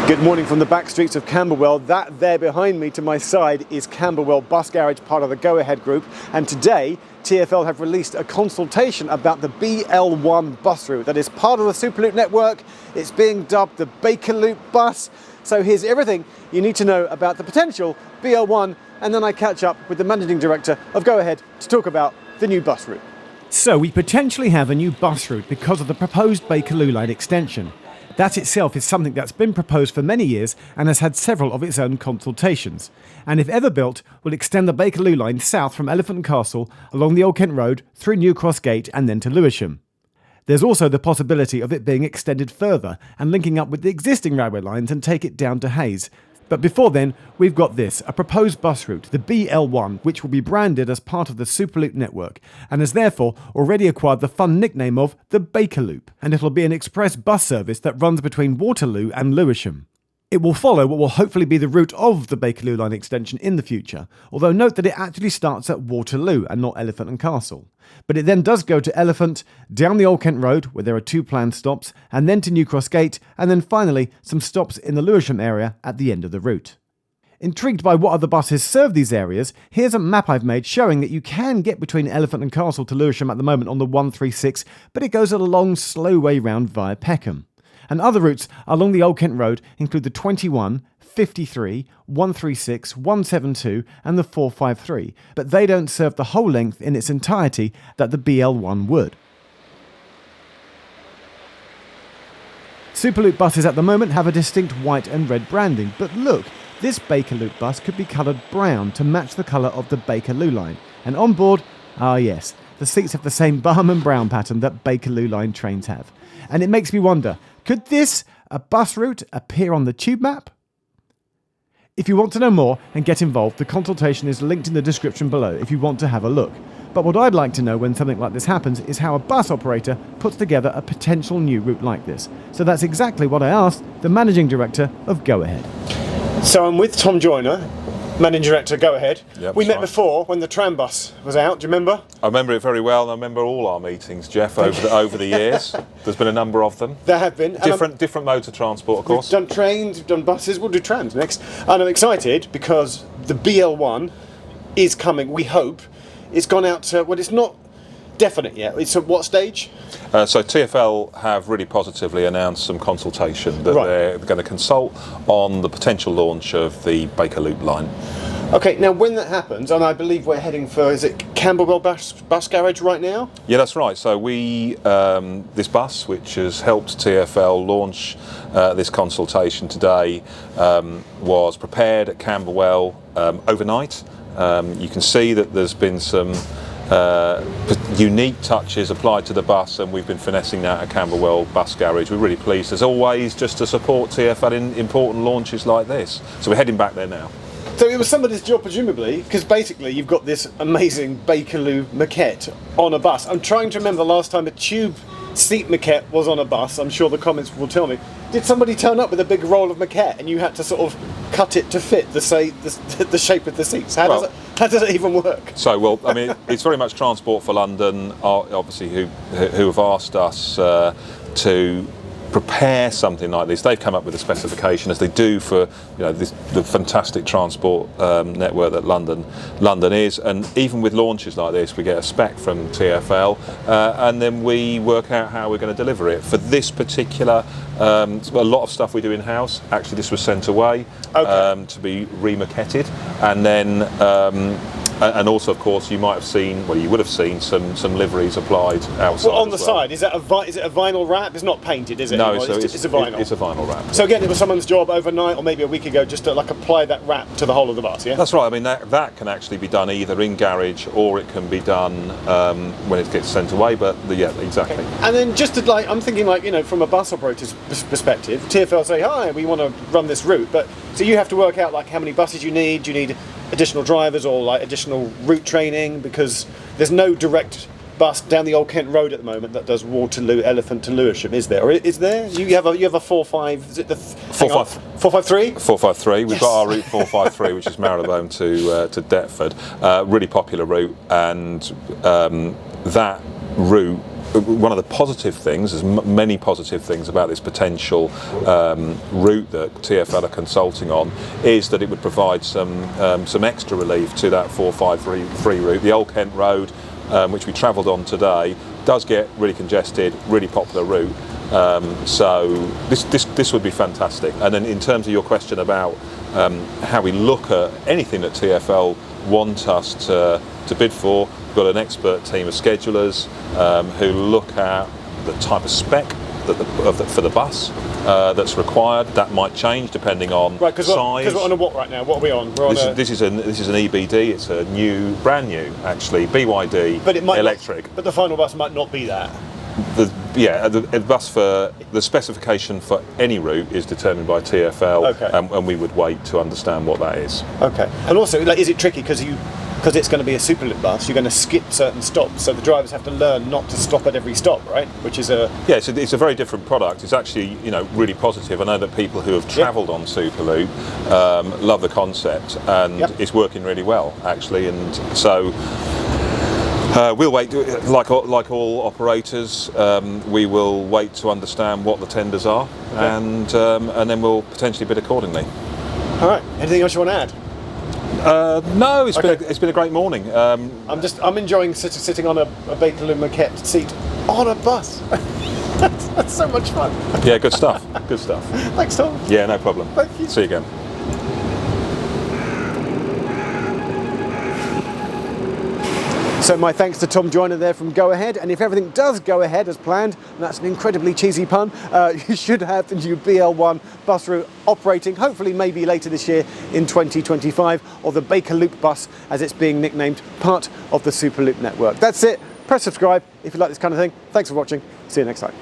Good morning from the back streets of Camberwell. That there behind me to my side is Camberwell Bus Garage, part of the GoAhead group. And today, TfL have released a consultation about the BL1 bus route that is part of the Superlook network. It's being dubbed the Bakerloop Bus. So here's everything you need to know about the potential BL1, and then I catch up with the managing director of GoAhead to talk about the new bus route. So we potentially have a new bus route because of the proposed Bakerloo Line extension. That itself is something that's been proposed for many years and has had several of its own consultations. And if ever built, will extend the Bakerloo Line south from Elephant and Castle, along the Old Kent Road, through New Cross Gate and then to Lewisham. There's also the possibility of it being extended further and linking up with the existing railway lines and take it down to Hayes. But before then, we've got this, a proposed bus route, the BL1, which will be branded as part of the Superlook network, and has therefore already acquired the fun nickname of the Bakerloop, and it'll be an express bus service that runs between Waterloo and Lewisham. It will follow what will hopefully be the route of the Bakerloo Line extension in the future, although note that it actually starts at Waterloo and not Elephant and Castle. But it then does go to Elephant, down the Old Kent Road, where there are 2 planned stops, and then to New Cross Gate, and then finally some stops in the Lewisham area at the end of the route. Intrigued by what other buses serve these areas, here's a map I've made showing that you can get between Elephant and Castle to Lewisham at the moment on the 136, but it goes a long, slow way round via Peckham. And other routes along the Old Kent Road include the 21, 53, 136, 172 and the 453, but they don't serve the whole length in its entirety that the BL1 would. Superlook buses at the moment have a distinct white and red branding, but look, this Bakerloop bus could be coloured brown to match the colour of the Bakerloo Line. And on board, yes, the seats have the same Barman brown pattern that Bakerloo Line trains have. And it makes me wonder, could this, a bus route, appear on the tube map? If you want to know more and get involved, the consultation is linked in the description below if you want to have a look. But what I'd like to know when something like this happens is how a bus operator puts together a potential new route like this. So that's exactly what I asked the managing director of GoAhead. So I'm with Tom Joyner, managing director of GoAhead. Yep, we met right. before when the tram bus was out, do you remember? I remember it very well, and I remember all our meetings, Geoff, over the years. There's been a number of them. There have been. Different modes of transport, of course. We've done trains, we've done buses, we'll do trams next. And I'm excited because the BL1 is coming, we hope. It's gone out to, well, it's not definite yet. It's at what stage? So TfL have really positively announced some consultation that they're going to consult on the potential launch of the Bakerloop Line. Okay, now when that happens, and I believe we're heading for, is it Camberwell Bus Garage right now? Yeah, that's right. So this bus, which has helped TfL launch this consultation today, was prepared at Camberwell overnight. You can see that there's been some unique touches applied to the bus, and we've been finessing that at Camberwell Bus Garage. We're really pleased, as always, just to support TfL in important launches like this. So we're heading back there now. So it was somebody's job, presumably, because basically you've got this amazing Bakerloo maquette on a bus. I'm trying to remember the last time a tube seat maquette was on a bus. I'm sure the comments will tell me. Did somebody turn up with a big roll of maquette and you had to sort of cut it to fit the shape of the seats? How does it even work? So, well, I mean, it's very much Transport for London, obviously, who have asked us to prepare something like this. They've come up with a specification, as they do for the fantastic transport network that London is. And even with launches like this, we get a spec from TfL, and then we work out how we're going to deliver it. For this particular, a lot of stuff we do in house. Actually, this was sent away to be remaquetted, and then. And also, of course, you would have seen some liveries applied outside. Well, on the side, is it a vinyl wrap? It's not painted, is it? No, so it's a vinyl. It's a vinyl wrap. So again, it was someone's job overnight, or maybe a week ago, just to apply that wrap to the whole of the bus. Yeah. That's right. I mean, that can actually be done either in garage or it can be done when it gets sent away. But yeah, exactly. Okay. And then just to I'm thinking from a bus operator's perspective, TfL say, "Hi, we want to run this route," but so you have to work out how many buses you need. Do you need additional drivers or additional route training, because there's no direct bus down the Old Kent Road at the moment that does Waterloo, Elephant to Lewisham, is there? Or is there? You have a 4-5, is it the 453? 453. We've got our route 453, which is Marylebone to Deptford. Really popular route, and that route one of the positive things, there's many positive things about this potential route that TfL are consulting on, is that it would provide some extra relief to that 453 route. The Old Kent Road, which we travelled on today, does get really congested, really popular route. So this would be fantastic. And then in terms of your question about how we look at anything that TfL want us to bid for, we've got an expert team of schedulers who look at the type of spec for the bus that's required. That might change depending on right, size. Because we're on a what right now? What are we on? This is an EBD. It's a brand new actually, BYD, but it might electric. But the final bus might not be that. The bus for the specification for any route is determined by TfL, okay. And we would wait to understand what that is. Okay. And also, like, is it tricky because it's going to be a Superlook bus? You're going to skip certain stops, so the drivers have to learn not to stop at every stop, right? Which is it's a very different product. It's actually really positive. I know that people who have travelled on Superlook love the concept, and it's working really well actually. And so. We'll wait, like all operators, we will wait to understand what the tenders are, and then we'll potentially bid accordingly. All right. Anything else you want to add? No, it's been a great morning. I'm enjoying sitting on a Bakerloo maquette seat on a bus. that's so much fun. Yeah, good stuff. Good stuff. Thanks, Tom. Yeah, no problem. Thank you. See you again. So my thanks to Tom Joyner there from GoAhead, and if everything does go ahead as planned, and that's an incredibly cheesy pun, you should have the new BL1 bus route operating, hopefully maybe later this year in 2025, or the Bakerloop Bus as it's being nicknamed, part of the Superlook network. That's it. Press subscribe if you like this kind of thing. Thanks for watching. See you next time.